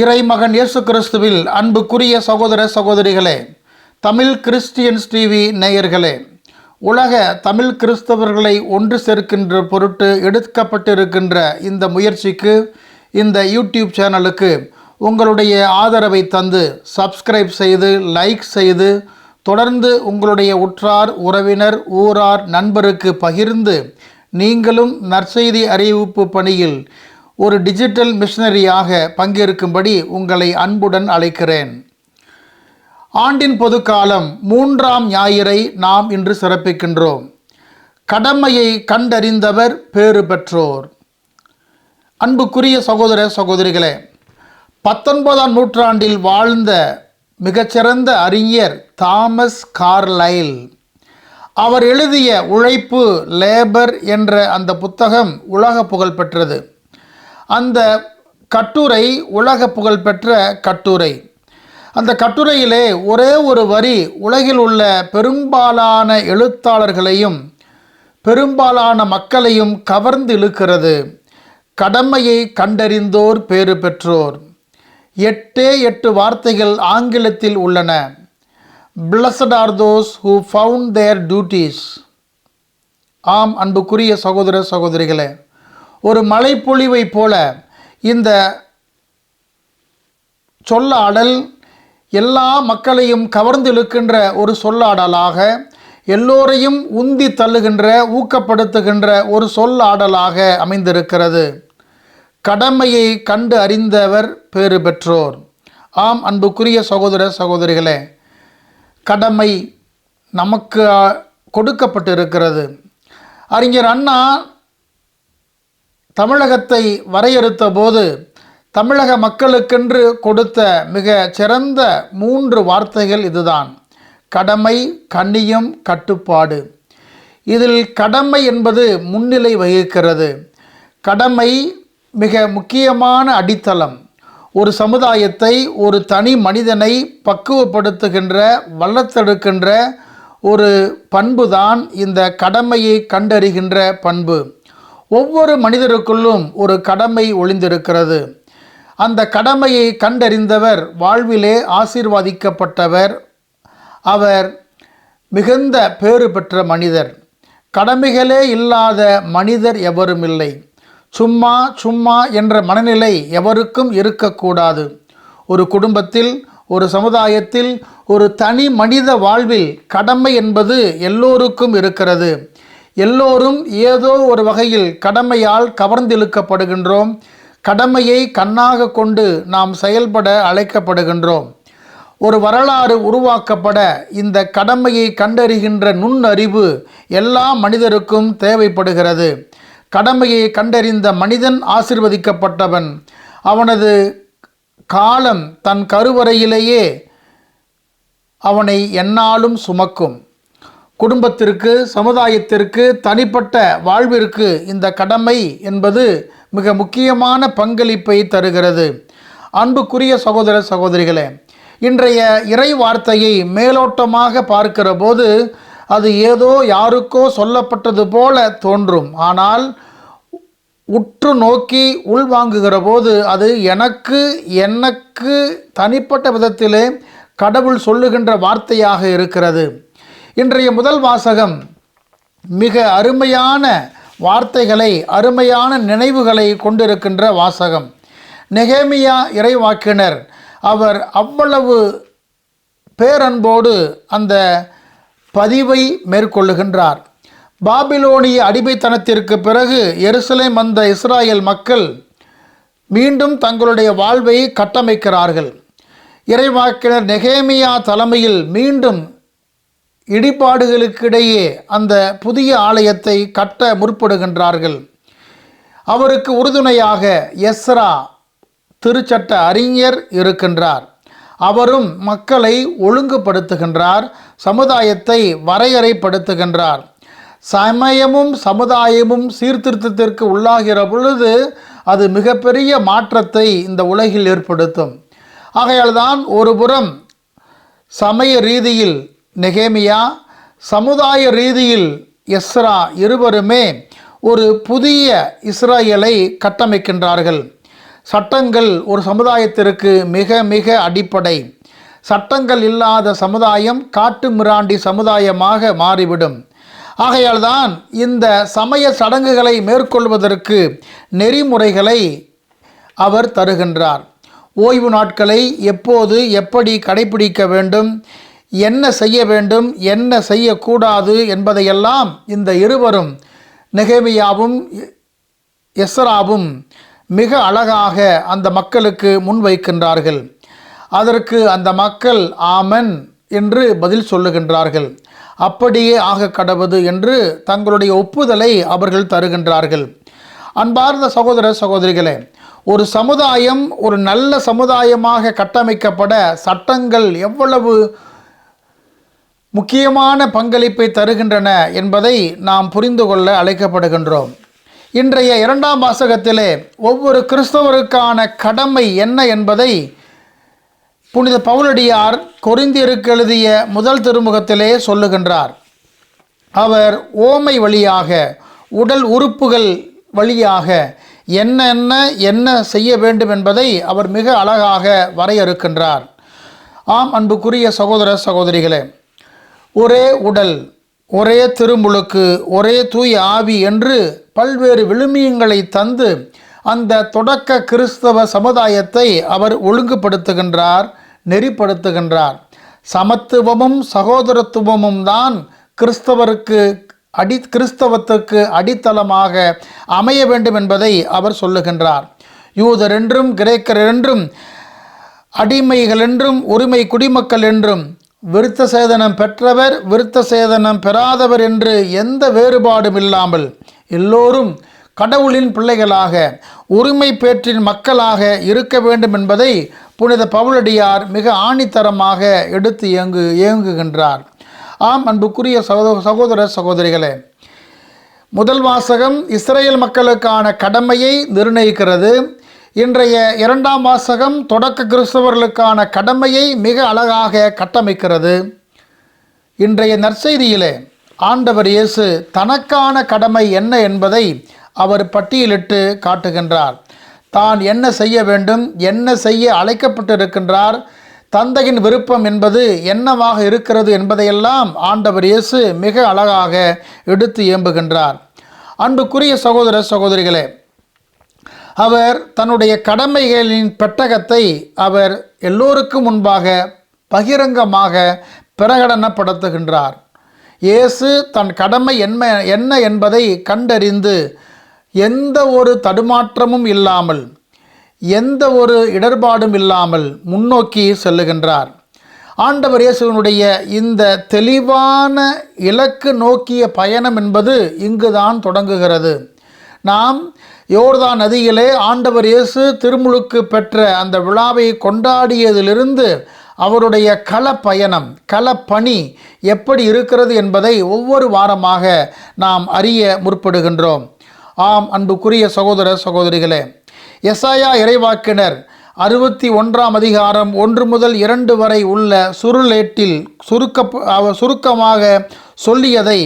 இறைமகன் இயேசு கிறிஸ்துவில் அன்புக்குரிய சகோதர சகோதரிகளே, தமிழ் கிறிஸ்டியன்ஸ் டிவி நேயர்களே, உலக தமிழ் கிறிஸ்தவர்களை ஒன்று சேர்க்கின்ற பொருட்டு எடுக்கப்பட்டிருக்கின்ற இந்த முயற்சிக்கு, இந்த யூடியூப் சேனலுக்கு உங்களுடைய ஆதரவை தந்து சப்ஸ்கிரைப் செய்து லைக் செய்து தொடர்ந்து உங்களுடைய உற்றார் உறவினர் ஊரார் நண்பருக்கு பகிர்ந்து நீங்களும் நற்செய்தி அறிவிப்பு பணியில் ஒரு டிஜிட்டல் மிஷனரியாக பங்கேற்கும்படி உங்களை அன்புடன் அழைக்கிறேன். ஆண்டின் பொதுக்காலம் 3ஆம் ஞாயிறை நாம் இன்று சிறப்பிக்கின்றோம். கடமையை கண்டறிந்தவர் பேறு பெற்றோர். அன்புக்குரிய சகோதர சகோதரிகளே, 19ஆம் நூற்றாண்டில் வாழ்ந்த மிகச்சிறந்த அறிஞர் தாமஸ் கார்லைல். அவர் எழுதிய உழைப்பு லேபர் என்ற அந்த புத்தகம் உலக புகழ் பெற்றது. அந்த கட்டுரை உலக புகழ்பெற்ற கட்டுரை. அந்த கட்டுரையிலே ஒரே ஒரு வரி உலகில் உள்ள பெரும்பாலான எழுத்தாளர்களையும் பெரும்பாலான மக்களையும் கவர்ந்து இழுக்கிறது. கடமையை கண்டறிந்தோர் பேறு பெற்றோர். 8 வார்த்தைகள் ஆங்கிலத்தில் உள்ளன. Blessed are those who found their duties. ஆம் அன்புக்குரிய சகோதர சகோதரிகளே, ஒரு மழைப்பொழிவை போல இந்த சொல்லாடல் எல்லா மக்களையும் கவர்ந்து இழுக்கின்ற ஒரு சொல்லாடலாக, எல்லோரையும் உந்தி தள்ளுகின்ற ஊக்கப்படுத்துகின்ற ஒரு சொல்லாடலாக அமைந்திருக்கிறது. கடமையை கண்டு அறிந்தவர் பேறு பெற்றோர். ஆம் அன்புக்குரிய சகோதர சகோதரிகளே, கடமை நமக்கு கொடுக்கப்பட்டிருக்கிறது. அறிஞர் அண்ணா தமிழகத்தை வரையறுத்த போது தமிழக மக்களுக்கென்று கொடுத்த மிக சிறந்த 3 வார்த்தைகள் இதுதான்: கடமை, கண்ணியம், கட்டுப்பாடு. இதில் கடமை என்பது முன்னிலை வகிக்கிறது. கடமை மிக முக்கியமான அடித்தளம். ஒரு சமுதாயத்தை, ஒரு தனி மனிதனை பக்குவப்படுத்துகின்ற வளர்த்தெடுக்கின்ற ஒரு பண்புதான் இந்த கடமையை கண்டறிகின்ற பண்பு. ஒவ்வொரு மனிதருக்குள்ளும் ஒரு கடமை ஒளிந்திருக்கிறது. அந்த கடமையை கண்டறிந்தவர் வாழ்விலே ஆசீர்வதிக்கப்பட்டவர். அவர் மிகுந்த பேறு பெற்ற மனிதர். கடமைகளே இல்லாத மனிதர் எவரும் இல்லை. சும்மா சும்மா என்ற மனநிலை எவருக்கும் இருக்கக்கூடாது. ஒரு குடும்பத்தில், ஒரு சமுதாயத்தில், ஒரு தனி மனித வாழ்வில் கடமை என்பது எல்லோருக்கும் இருக்கிறது. எல்லோரும் ஏதோ ஒரு வகையில் கடமையால் கவர்ந்திழுக்கப்படுகின்றோம். கடமையை கண்ணாக கொண்டு நாம் செயல்பட அழைக்கப்படுகின்றோம். ஒரு வரலாறு உருவாக்கப்பட இந்த கடமையை கண்டறிகின்ற நுண்ணறிவு எல்லா மனிதருக்கும் தேவைப்படுகிறது. கடமையை கண்டறிந்த மனிதன் ஆசீர்வதிக்கப்பட்டவன். அவனது காலம் தன் கருவறையிலேயே அவனை எந்நாளும் சுமக்கும். குடும்பத்திற்கு, சமுதாயத்திற்கு, தனிப்பட்ட வாழ்விற்கு இந்த கடமை என்பது மிக முக்கியமான பங்களிப்பை தருகிறது. அன்புக்குரிய சகோதர சகோதரிகளே, இன்றைய இறை வார்த்தையை மேலோட்டமாக பார்க்கிற போது அது ஏதோ யாருக்கோ சொல்லப்பட்டது போல தோன்றும். ஆனால் உற்று நோக்கி உள்வாங்குகிற போது அது எனக்கு தனிப்பட்ட விதத்திலே கடவுள் சொல்லுகின்ற வார்த்தையாக இருக்கிறது. இன்றைய முதல் வாசகம் மிக அருமையான வார்த்தைகளை, அருமையான நினைவுகளை கொண்டிருக்கின்ற வாசகம். நெகேமியா இறைவாக்கினர் அவர் அவ்வளவு பேரன்போடு அந்த பதிவை மேற்கொள்ளுகின்றார். பாபிலோனிய அடிமைத்தனத்திற்கு பிறகு எருசலேம் வந்த இஸ்ராயல் மக்கள் மீண்டும் தங்களுடைய வாழ்வை கட்டமைக்கிறார்கள். இறைவாக்கினர் நெகேமியா தலைமையில் மீண்டும் இடிபாடுகளுக்கிடையே அந்த புதிய ஆலயத்தை கட்ட முற்படுகின்றார்கள். அவருக்கு உறுதுணையாக எஸ்ரா திருச்சட்ட அறிஞர் இருக்கின்றார். அவரும் மக்களை ஒழுங்குபடுத்துகின்றார், சமுதாயத்தை வரையறைப்படுத்துகின்றார். சமயமும் சமுதாயமும் சீர்திருத்தத்திற்கு உள்ளாகிற பொழுது அது மிகப்பெரிய மாற்றத்தை இந்த உலகில் ஏற்படுத்தும். ஆகையால் தான் ஒருபுறம் சமய ரீதியில் நெகேமியா, சமுதாய ரீதியில் எஸ்ரா இருவருமே ஒரு புதிய இஸ்ரேலை கட்டமைக்கின்றார்கள். சட்டங்கள் ஒரு சமுதாயத்திற்கு மிக மிக அடிப்படை. சட்டங்கள் இல்லாத சமுதாயம் காட்டு மிராண்டி சமுதாயமாக மாறிவிடும். ஆகையால் தான் இந்த சமய சடங்குகளை மேற்கொள்வதற்கு நெறிமுறைகளை அவர் தருகின்றார். ஓய்வு நாட்களை எப்போது எப்படி கடைபிடிக்க வேண்டும், என்ன செய்ய வேண்டும், என்ன செய்யக்கூடாது என்பதையெல்லாம் இந்த இருவரும், நெகேமியாவும் எஸ்ராவும் மிக அழகாக அந்த மக்களுக்கு முன்வைக்கின்றார்கள். அதற்கு அந்த மக்கள் ஆமன் என்று பதில் சொல்லுகின்றார்கள். அப்படியே ஆக கடவது என்று தங்களுடைய ஒப்புதலை அவர்கள் தருகின்றார்கள். அன்பார்ந்த சகோதர சகோதரிகளே, ஒரு சமுதாயம் ஒரு நல்ல சமுதாயமாக கட்டமைக்கப்பட சட்டங்கள் எவ்வளவு முக்கியமான பங்களிப்பை தருகின்றன என்பதை நாம் புரிந்து கொள்ள அழைக்கப்படுகின்றோம். இன்றைய 2ஆம் வாசகத்திலே ஒவ்வொரு கிறிஸ்தவருக்கான கடமை என்ன என்பதை புனித பவுலடியார் கொரிந்தியருக்கு எழுதிய முதல் திருமுகத்திலே சொல்லுகின்றார். அவர் ஓமை வழியாக, உடல் உறுப்புகள் வழியாக என்ன செய்ய வேண்டும் என்பதை அவர் மிக அழகாக வரையறுக்கின்றார். ஆம் அன்புக்குரிய சகோதர சகோதரிகளே, ஒரே உடல், ஒரே திருமுழுக்கு, ஒரே தூய ஆவி என்று பல்வேறு விழுமியங்களை தந்து அந்த தொடக்க கிறிஸ்தவ சமுதாயத்தை அவர் ஒழுங்குபடுத்துகின்றார், நெறிப்படுத்துகின்றார். சமத்துவமும் சகோதரத்துவமும் தான் கிறிஸ்தவத்துக்கு அடித்தளமாக அமைய வேண்டும் என்பதை அவர் சொல்லுகின்றார். யூதர் என்றும் கிரேக்கர் என்றும் அடிமைகள் என்றும் உரிமை குடிமக்கள் என்றும் விருத்த சேதனம் பெற்றவர் விருத்த சேதனம் பெறாதவர் என்று எந்த வேறுபாடும் இல்லாமல் எல்லோரும் கடவுளின் பிள்ளைகளாக, உரிமை பேற்றின் மக்களாக இருக்க வேண்டும் என்பதை புனித பவுலடியார் மிக ஆணித்தரமாக எடுத்து இயங்குகின்றார். ஆம் அன்புக்குரிய சகோதர சகோதரிகளே, முதல் வாசகம் இஸ்ரேல் மக்களுக்கான கடமையை நிர்ணயிக்கிறது. இன்றைய 2ஆம் வாசகம் தொடக்க கிறிஸ்தவர்களுக்கான கடமையை மிக அழகாக கட்டமைக்கிறது. இன்றைய நற்செய்தியிலே ஆண்டவர் இயேசு தனக்கான கடமை என்ன என்பதை அவர் பட்டியலிட்டு காட்டுகின்றார். தான் என்ன செய்ய வேண்டும், என்ன செய்ய அழைக்கப்பட்டிருக்கின்றார், தந்தையின் விருப்பம் என்பது என்னவாக இருக்கிறது என்பதையெல்லாம் ஆண்டவர் இயேசு மிக அழகாக எடுத்து இயம்புகின்றார். அன்புக்குரிய சகோதர சகோதரிகளே, அவர் தன்னுடைய கடமைகளின் பெட்டகத்தை அவர் எல்லோருக்கும் முன்பாக பகிரங்கமாக பிரகடனப்படுத்துகின்றார். இயேசு தன் கடமை என்ன என்பதை கண்டறிந்து எந்த ஒரு தடுமாற்றமும் இல்லாமல், எந்த ஒரு இடர்பாடும் இல்லாமல் முன்னோக்கி செல்லுகின்றார். ஆண்டவர் இயேசுவினுடைய இந்த தெளிவான இலக்கு நோக்கிய பயணம் என்பது இங்குதான் தொடங்குகிறது. நாம் யோர்தான் நதியிலே ஆண்டவர் இயேசு திருமுழுக்கு பெற்ற அந்த விழாவை கொண்டாடியதிலிருந்து அவருடைய களப்பயணம், களப்பணி எப்படி இருக்கிறது என்பதை ஒவ்வொரு வாரமாக நாம் அறிய முற்படுகின்றோம். ஆம் அன்புக்குரிய சகோதர சகோதரிகளே, எசாயா இறைவாக்கினர் 61ஆம் அதிகாரம் 1 முதல் 2 வரை உள்ள சுருளேட்டில் சுருக்கமாக சொல்லியதை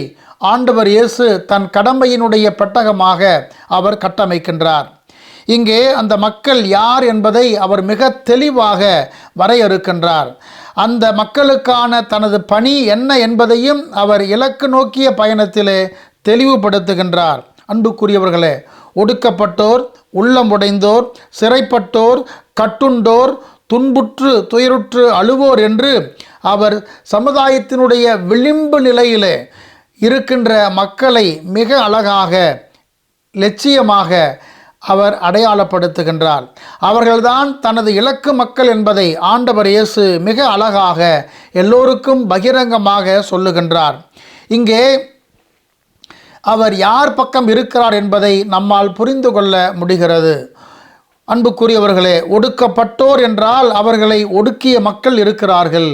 ஆண்டவர் இயேசு தன் கடமையினுடைய பெட்டகமாக அவர் கட்டமைக்கின்றார். இங்கே அந்த மக்கள் யார் என்பதை அவர் மிக தெளிவாக வரையறுக்கின்றார். அந்த மக்களுக்கான தனது பணி என்ன என்பதையும் அவர் இலக்கு நோக்கிய பயணத்திலே தெளிவுபடுத்துகின்றார். அன்புக்குரியவர்களே, ஒடுக்கப்பட்டோர், உள்ளமுடைந்தோர், சிறைப்பட்டோர், கட்டுண்டோர், துன்புற்று துயருற்று அழுவோர் என்று அவர் சமுதாயத்தினுடைய விளிம்பு நிலையிலே இருக்கின்ற மக்களை மிக அழகாக, லட்சியமாக அவர் அடையாளப்படுத்துகின்றார். அவர்கள்தான் தனது இலக்கு மக்கள் என்பதை ஆண்டவர் இயேசு மிக அழகாக எல்லோருக்கும் பகிரங்கமாக சொல்லுகின்றார். இங்கே அவர் யார் பக்கம் இருக்கிறார் என்பதை நம்மால் புரிந்து கொள்ள முடிகிறது. அன்புக்குரியவர்களே, ஒடுக்கப்பட்டோர் என்றால் அவர்களை ஒடுக்கிய மக்கள் இருக்கிறார்கள்.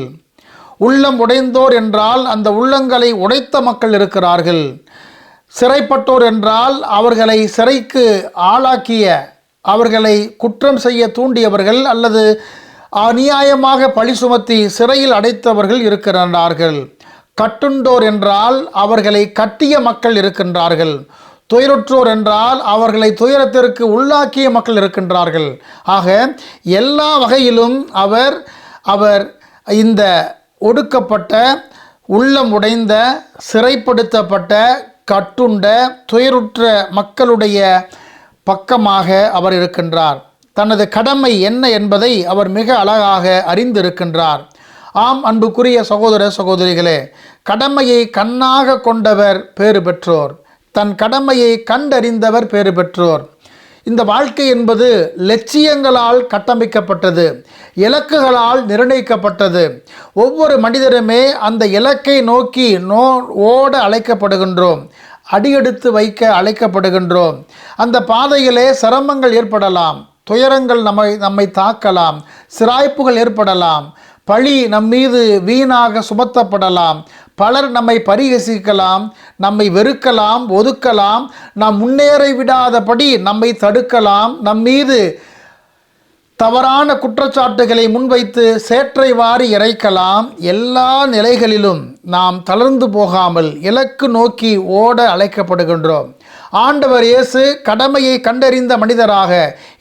உள்ளம் உடைந்தோர் என்றால் அந்த உள்ளங்களை உடைத்த மக்கள் இருக்கிறார்கள். சிறைப்பட்டோர் என்றால் அவர்களை சிறைக்கு ஆளாக்கிய, அவர்களை குற்றம் செய்ய தூண்டியவர்கள் அல்லது அநியாயமாக பழி சுமத்தி சிறையில் அடைத்தவர்கள் இருக்கிறார்கள். கட்டுண்டோர் என்றால் அவர்களை கட்டிய மக்கள் இருக்கின்றார்கள். துயருற்றோர் என்றால் அவர்களை துயரத்திற்கு உள்ளாக்கிய மக்கள் இருக்கின்றார்கள். ஆக எல்லா வகையிலும் அவர் இந்த ஒடுக்கப்பட்ட, உள்ளம் உடைந்த, சிறைப்படுத்தப்பட்ட, கட்டுண்ட, துயருற்ற மக்களுடைய பக்கமாக அவர் இருக்கின்றார். தனது கடமை என்ன என்பதை அவர் மிக அழகாக அறிந்திருக்கின்றார். ஆம், அன்புக்குரிய சகோதர சகோதரிகளே, கடமையை கண்ணாக கொண்டவர் பேறு பெற்றோர். தன் கடமையை கண்டறிந்தவர் பேறு பெற்றோர். இந்த வாழ்க்கை என்பது லட்சியங்களால் கட்டமைக்கப்பட்டது, இலக்குகளால் நிர்ணயிக்கப்பட்டது. ஒவ்வொரு மனிதருமே அந்த இலக்கை நோக்கி ஓட அழைக்கப்படுகின்றோம், அடியெடுத்து வைக்க அழைக்கப்படுகின்றோம். அந்த பாதையிலே சிரமங்கள் ஏற்படலாம், துயரங்கள் நம்மை தாக்கலாம், சிராய்ப்புகள் ஏற்படலாம், பழி நம்மீது வீணாக சுமத்தப்படலாம், பலர் நம்மை பரிகசிக்கலாம், நம்மை வெறுக்கலாம், ஒதுக்கலாம், நாம் முன்னேற விடாதபடி நம்மை தடுக்கலாம், நம்மீது தவறான குற்றச்சாட்டுகளை முன்வைத்து சேற்றை வாரி இறைக்கலாம். எல்லா நிலைகளிலும் நாம் தளர்ந்து போகாமல் இலக்கு நோக்கி ஓட அழைக்கப்படுகின்றோம். ஆண்டவர் இயேசு கடமையை கண்டறிந்த மனிதராக,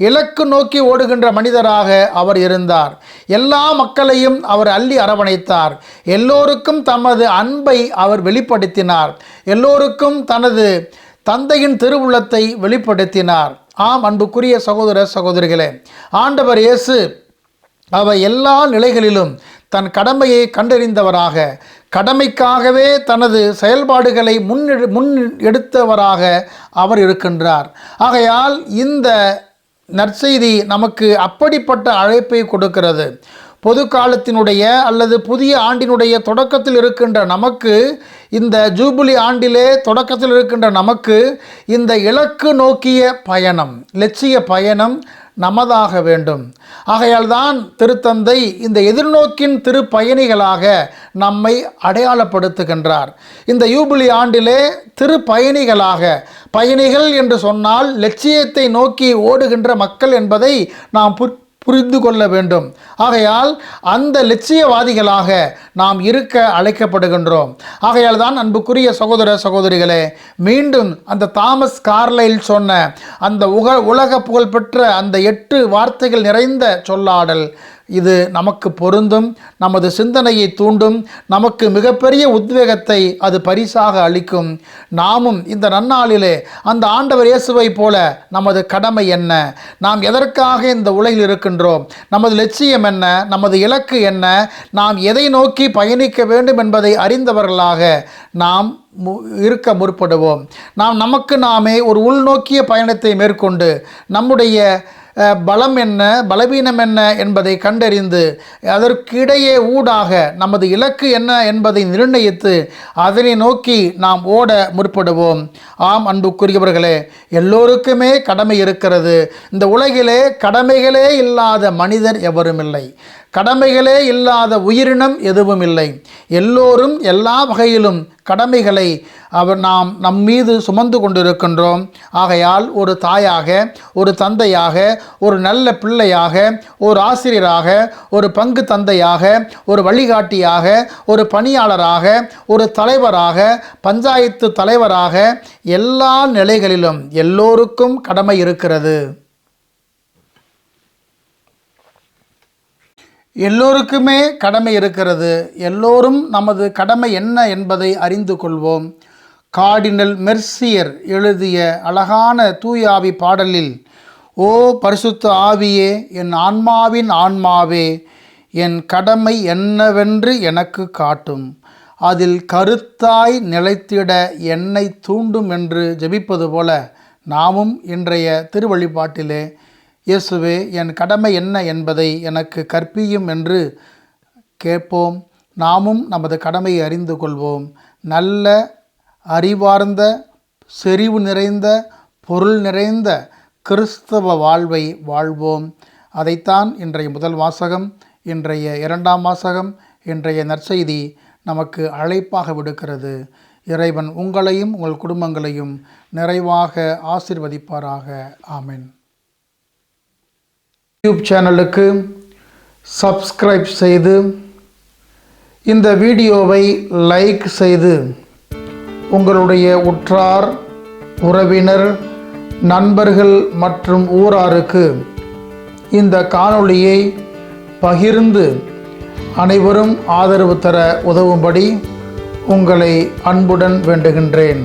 இலக்கு நோக்கி ஓடுகின்ற மனிதராக அவர் இருந்தார். எல்லா மக்களையும் அவர் அள்ளி அரவணைத்தார். எல்லோருக்கும் தமது அன்பை அவர் வெளிப்படுத்தினார். எல்லோருக்கும் தனது தந்தையின் திருவுள்ளத்தை வெளிப்படுத்தினார். ஆம், அன்புக்குரிய சகோதர சகோதரிகளே, ஆண்டவர் இயேசு அவர் எல்லா நிலைகளிலும் தன் கடமையை கண்டறிந்தவராக, கடமைக்காகவே தனது செயல்பாடுகளை முன் எடுத்தவராக அவர் இருக்கின்றார். ஆகையால் இந்த நற்செய்தி நமக்கு அப்படிப்பட்ட அழைப்பை கொடுக்கிறது. பொது காலத்தினுடைய அல்லது புதிய ஆண்டினுடைய தொடக்கத்தில் இருக்கின்ற நமக்கு, இந்த ஜூபிலி ஆண்டிலே தொடக்கத்தில் இருக்கின்ற நமக்கு இந்த இலக்கு நோக்கிய பயணம், லட்சிய பயணம் நமதாக வேண்டும். ஆகையால் தான் திருத்தந்தை இந்த எதிர்நோக்கின் திருப்பயணிகளாக நம்மை அடையாளப்படுத்துகின்றார். இந்த யூபிலி ஆண்டிலே திருப்பயணிகளாக, பயணிகள் என்று சொன்னால் லட்சியத்தை நோக்கி ஓடுகின்ற மக்கள் என்பதை நாம் புரிந்து கொள்ள வேண்டும். ஆகையால் அந்த லட்சியவாதிகளாக நாம் இருக்க அழைக்கப்படுகின்றோம். ஆகையால் தான் அன்புக்குரிய சகோதர சகோதரிகளே, மீண்டும் அந்த தாமஸ் கார்லைல் சொன்ன அந்த உலக புகழ்பெற்ற அந்த 8 வார்த்தைகள் நிறைந்த சொல்லாடல் இது நமக்கு பொருந்தும், நமது சிந்தனையை தூண்டும், நமக்கு மிகப்பெரிய உத்வேகத்தை அது பரிசாக அளிக்கும். நாமும் இந்த நன்னாளிலே அந்த ஆண்டவர் இயேசுவை போல நமது கடமை என்ன, நாம் எதற்காக இந்த உலகில் இருக்கின்றோம், நமது லட்சியம் என்ன, நமது இலக்கு என்ன, நாம் எதை நோக்கி பயணிக்க வேண்டும் என்பதை அறிந்தவர்களாக நாம் இருக்க முற்படுவோம். நாம் நமக்கு நாமே ஒரு உள்நோக்கிய பயணத்தை மேற்கொண்டு நம்முடைய பலம் என்ன, பலவீனம் என்ன என்பதை கண்டறிந்து அதற்கிடையே ஊடாக நமது இலக்கு என்ன என்பதை நிர்ணயித்து அதனை நோக்கி நாம் ஓட முற்படுவோம். ஆம், அன்புக்குரியவர்களே, எல்லோருக்குமே கடமை இருக்கிறது. இந்த உலகிலே கடமைகளே இல்லாத மனிதர் எவரும் இல்லை, கடமைகளே இல்லாத உயிரினம் எதுவும் இல்லை. எல்லோரும் எல்லா வகையிலும் கடமைகளை நாம் நம்மீது சுமந்து கொண்டிருக்கின்றோம். ஆகையால் ஒரு தாயாக, ஒரு தந்தையாக, ஒரு நல்ல பிள்ளையாக, ஒரு ஆசிரியராக, ஒரு பங்கு தந்தையாக, ஒரு வழிகாட்டியாக, ஒரு பணியாளராக, ஒரு தலைவராக, பஞ்சாயத்து தலைவராக, எல்லா நிலைகளிலும் எல்லோருக்கும் கடமை இருக்கிறது. எல்லோருக்குமே கடமை இருக்கிறது. எல்லோரும் நமது கடமை என்ன என்பதை அறிந்து கொள்வோம். கார்டினல் மெர்சியர் எழுதிய அழகான தூயாவி பாடலில், ஓ பரிசுத்த ஆவியே, என் ஆன்மாவின் ஆன்மாவே, என் கடமை என்னவென்று எனக்கு காட்டும், அதில் கருத்தாய் நிலைத்திட என்னை தூண்டும் என்று ஜெபிப்பது போல நாமும் இன்றைய திருவழிபாட்டிலே, இயேசுவே, என் கடமை என்ன என்பதை எனக்கு கற்பியும் என்று கேட்போம். நாமும் நமது கடமையை அறிந்து கொள்வோம். நல்ல அறிவார்ந்த, செறிவு நிறைந்த, பொருள் நிறைந்த கிறிஸ்தவ வாழ்வை வாழ்வோம். அதைத்தான் இன்றைய முதல் வாசகம், இன்றைய 2ஆம் வாசகம், இன்றைய நற்செய்தி நமக்கு அழைப்பாக விடுக்கிறது. இறைவன் உங்களையும் உங்கள் குடும்பங்களையும் நிறைவாக ஆசீர்வதிப்பாராக. ஆமென். யூடியூப் சேனலுக்கு சப்ஸ்கிரைப் செய்து இந்த வீடியோவை லைக் செய்து உங்களுடைய உற்றார் உறவினர், நண்பர்கள் மற்றும் ஊராருக்கு இந்த காணொளியை பகிர்ந்து அனைவரும் ஆதரவு தர உதவும்படி உங்களை அன்புடன் வேண்டுகின்றேன்.